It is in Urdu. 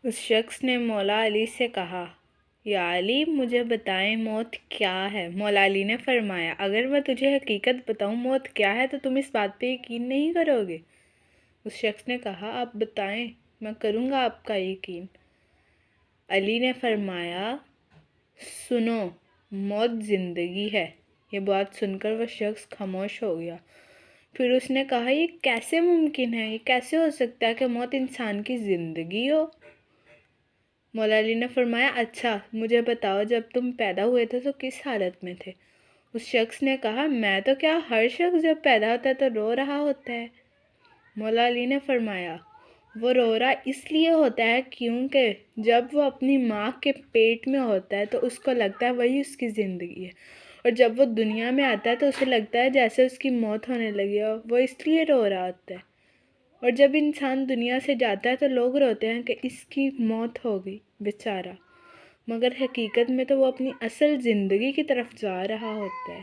اس شخص نے مولا علی سے کہا، یا علی مجھے بتائیں موت کیا ہے؟ مولا علی نے فرمایا، اگر میں تجھے حقیقت بتاؤں موت کیا ہے تو تم اس بات پہ یقین نہیں کرو گے۔ اس شخص نے کہا، آپ بتائیں، میں کروں گا آپ کا یقین۔ علی نے فرمایا، سنو، موت زندگی ہے۔ یہ بات سن کر وہ شخص خاموش ہو گیا۔ پھر اس نے کہا، یہ کیسے ممکن ہے؟ یہ کیسے ہو سکتا ہے کہ موت انسان کی زندگی ہو؟ مولا علی نے فرمایا، اچھا مجھے بتاؤ، جب تم پیدا ہوئے تھے تو کس حالت میں تھے؟ اس شخص نے کہا، میں تو کیا، ہر شخص جب پیدا ہوتا ہے تو رو رہا ہوتا ہے۔ مولا علی نے فرمایا، وہ رو رہا اس لیے ہوتا ہے کیونکہ جب وہ اپنی ماں کے پیٹ میں ہوتا ہے تو اس کو لگتا ہے وہی اس کی زندگی ہے، اور جب وہ دنیا میں آتا ہے تو اسے لگتا ہے جیسے اس کی موت ہونے لگی ہو، وہ اس لیے رو رہا ہوتا ہے۔ اور جب انسان دنیا سے جاتا ہے تو لوگ روتے ہیں کہ اس کی موت ہو گئی بیچارہ، مگر حقیقت میں تو وہ اپنی اصل زندگی کی طرف جا رہا ہوتا ہے۔